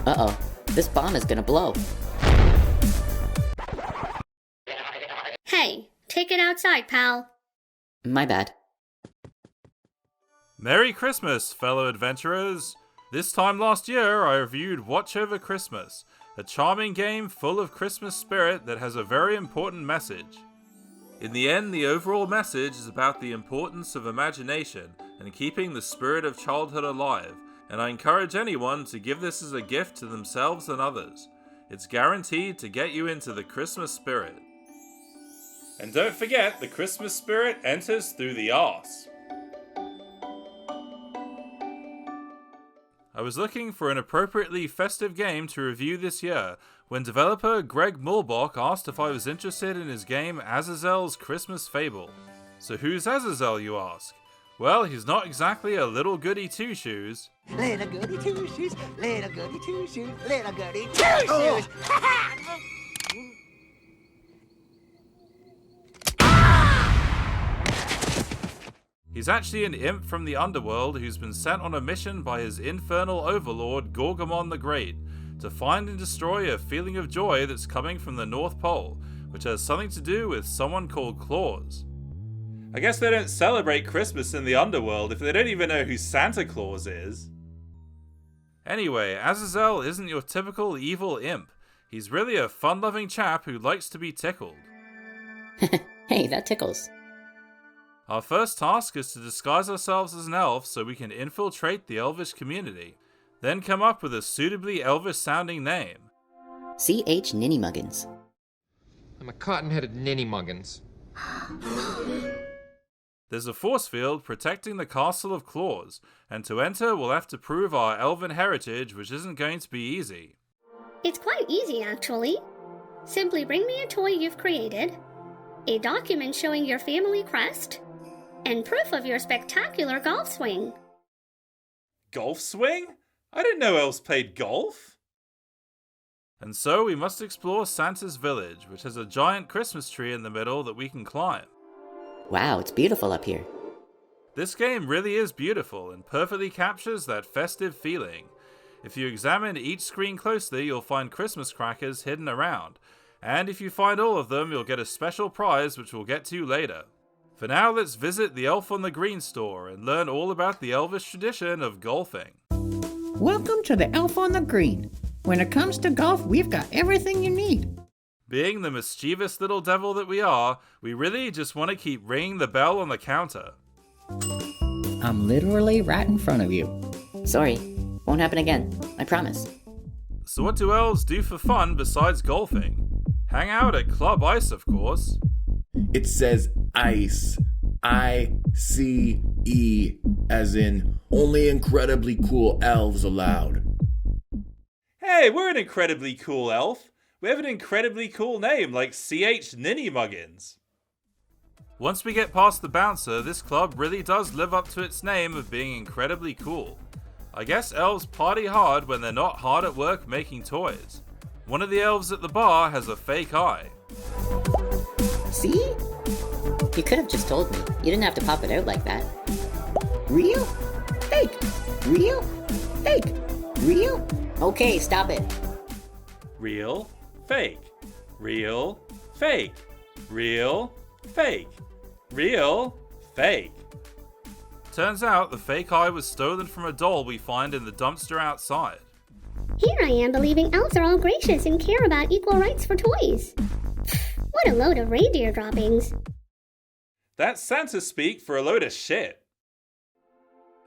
Uh-oh, this bomb is gonna blow. Hey, take it outside, pal. My bad. Merry Christmas, fellow adventurers! This time last year, I reviewed Watch Over Christmas, a charming game full of Christmas spirit that has a very important message. In the end, the overall message is about the importance of imagination and keeping the spirit of childhood alive, and I encourage anyone to give this as a gift to themselves and others. It's guaranteed to get you into the Christmas spirit. And don't forget, the Christmas spirit enters through the arse. I was looking for an appropriately festive game to review this year when developer Greg Mulbach asked if I was interested in his game Azazel's Christmas Fable. So who's Azazel, you ask? Well, he's not exactly a little goody two-shoes. Little goody two-shoes, little goody two-shoes, little goody two-shoes! He's actually an imp from the underworld who's been sent on a mission by his infernal overlord Gorgamon the Great to find and destroy a feeling of joy that's coming from the North Pole, which has something to do with someone called Claus. I guess they don't celebrate Christmas in the underworld if they don't even know who Santa Claus is. Anyway, Azazel isn't your typical evil imp. He's really a fun-loving chap who likes to be tickled. Hey, that tickles. Our first task is to disguise ourselves as an elf so we can infiltrate the elvish community, then come up with a suitably elvish-sounding name. C.H. Ninnymuggins. I'm a cotton-headed ninny-muggins. There's a force field protecting the castle of Claus, and to enter we'll have to prove our elven heritage, which isn't going to be easy. It's quite easy, actually. Simply bring me a toy you've created, a document showing your family crest, and proof of your spectacular golf swing. Golf swing? I didn't know elves played golf. And so we must explore Santa's village, which has a giant Christmas tree in the middle that we can climb. Wow, it's beautiful up here. This game really is beautiful and perfectly captures that festive feeling. If you examine each screen closely, you'll find Christmas crackers hidden around, and if you find all of them, you'll get a special prize which we'll get to later. For now, let's visit the Elf on the Green store and learn all about the elvish tradition of golfing. Welcome to the Elf on the Green. When it comes to golf, we've got everything you need. Being the mischievous little devil that we are, we really just want to keep ringing the bell on the counter. I'm literally right in front of you. Sorry, won't happen again. I promise. So what do elves do for fun besides golfing? Hang out at Club Ice, of course. It says ice. I-C-E, as in only incredibly cool elves allowed. Hey, we're an incredibly cool elf. We have an incredibly cool name like C.H. Ninnymuggins. Once we get past the bouncer, this club really does live up to its name of being incredibly cool. I guess elves party hard when they're not hard at work making toys. One of the elves at the bar has a fake eye. See? You could have just told me. You didn't have to pop it out like that. Real? Fake. Real? Fake. Real? Okay, stop it. Real, fake. Real, fake. Real, fake. Real, fake. Turns out the fake eye was stolen from a doll we find in the dumpster outside. Here I am believing elves are all gracious and care about equal rights for toys. What a load of reindeer droppings. That's Santa speak for a load of shit.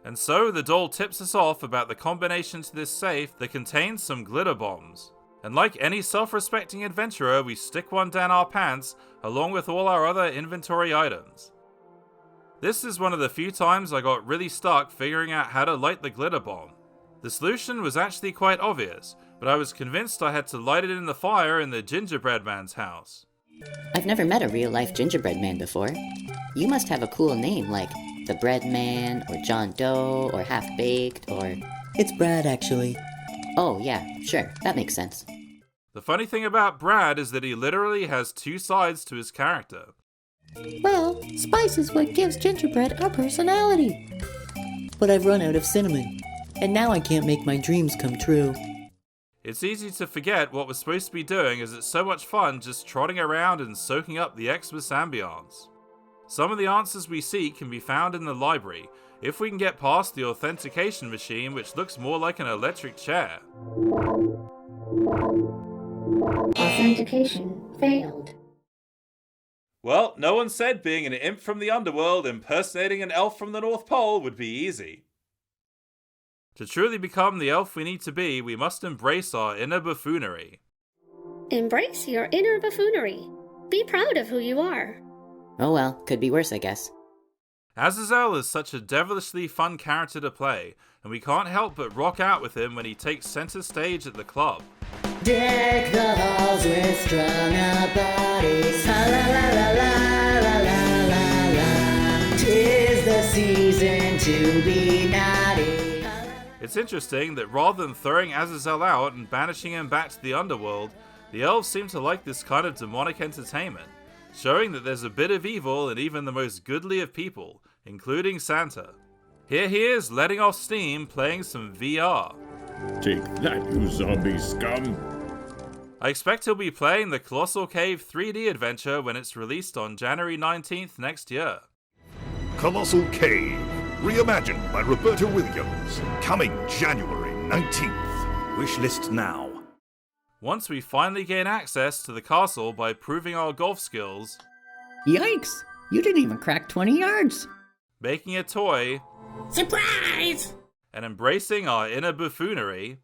And so the doll tips us off about the combination to this safe that contains some glitter bombs. And like any self-respecting adventurer, we stick one down our pants along with all our other inventory items. This is one of the few times I got really stuck figuring out how to light the glitter bomb. The solution was actually quite obvious, but I was convinced I had to light it in the fire in the gingerbread man's house. I've never met a real-life gingerbread man before. You must have a cool name like the Bread Man, or John Doe, or Half-Baked, or... It's Brad, actually. Oh, yeah, sure, that makes sense. The funny thing about Brad is that he literally has two sides to his character. Well, spice is what gives gingerbread a personality. But I've run out of cinnamon, and now I can't make my dreams come true. It's easy to forget what we're supposed to be doing as it's so much fun just trotting around and soaking up the Xmas ambiance. Some of the answers we seek can be found in the library, if we can get past the authentication machine, which looks more like an electric chair. Authentication failed. Well, no one said being an imp from the underworld impersonating an elf from the North Pole would be easy. To truly become the elf we need to be, we must embrace our inner buffoonery. Embrace your inner buffoonery. Be proud of who you are. Oh well, could be worse, I guess. Azazel is such a devilishly fun character to play, and we can't help but rock out with him when he takes center stage at the club. Deck the halls with strung-out bodies. La la la la la la la la. 'Tis the season to be naughty. It's interesting that rather than throwing Azazel out and banishing him back to the underworld, the elves seem to like this kind of demonic entertainment, showing that there's a bit of evil in even the most goodly of people, including Santa. Here he is letting off steam playing some VR. Take that, you zombie scum! I expect he'll be playing the Colossal Cave 3D adventure when it's released on January 19th next year. Colossal Cave, reimagined by Roberta Williams, coming January 19th. Wishlist now. Once we finally gain access to the castle by proving our golf skills, Yikes! You didn't even crack 20 yards! making a toy, Surprise! and embracing our inner buffoonery,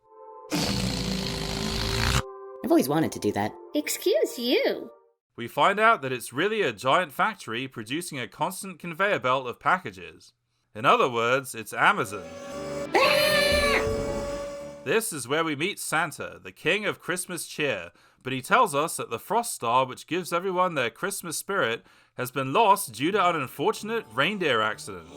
I've always wanted to do that. Excuse you. we find out that it's really a giant factory producing a constant conveyor belt of packages. In other words, it's Amazon. This is where we meet Santa, the king of Christmas cheer, but he tells us that the frost star, which gives everyone their Christmas spirit, has been lost due to an unfortunate reindeer accident.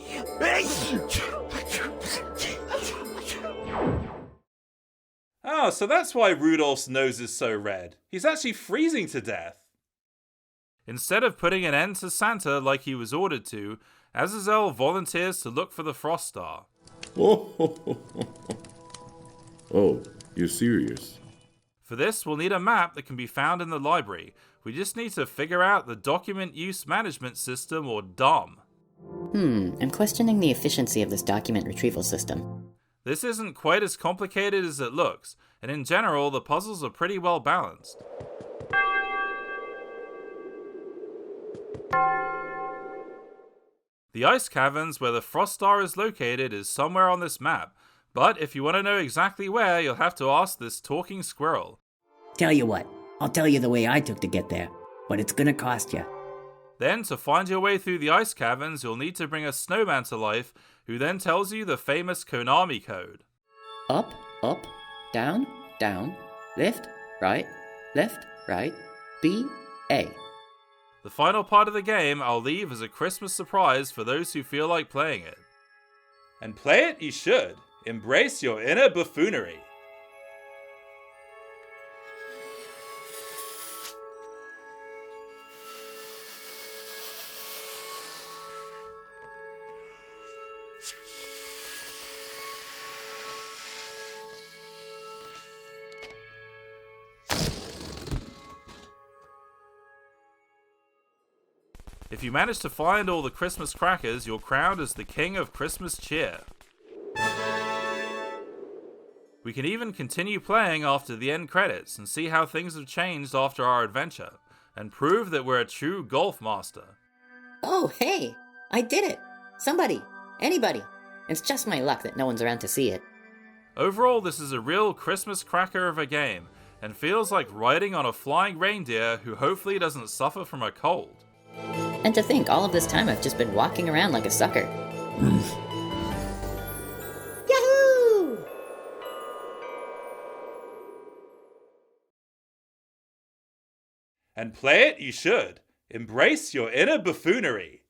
Oh, so that's why Rudolph's nose is so red. He's actually freezing to death. Instead of putting an end to Santa like he was ordered to, Azazel volunteers to look for the frost star. Oh, you're serious? For this, we'll need a map that can be found in the library. We just need to figure out the Document Use Management System, or DOM. I'm questioning the efficiency of this document retrieval system. This isn't quite as complicated as it looks, and in general, the puzzles are pretty well balanced. The ice caverns where the frost star is located is somewhere on this map, but if you want to know exactly where, you'll have to ask this talking squirrel. Tell you what, I'll tell you the way I took to get there, but it's gonna cost you. Then, to find your way through the ice caverns, you'll need to bring a snowman to life, who then tells you the famous Konami code. Up, up, down, down, left, right, B, A. The final part of the game I'll leave as a Christmas surprise for those who feel like playing it. And play it you should. Embrace your inner buffoonery. If you manage to find all the Christmas crackers, you're crowned as the King of Christmas Cheer. We can even continue playing after the end credits and see how things have changed after our adventure, and prove that we're a true golf master. Oh, hey! I did it! Somebody! Anybody! It's just my luck that no one's around to see it. Overall, this is a real Christmas cracker of a game, and feels like riding on a flying reindeer who hopefully doesn't suffer from a cold. And to think, all of this time I've just been walking around like a sucker. Yahoo! And play it you should. Embrace your inner buffoonery.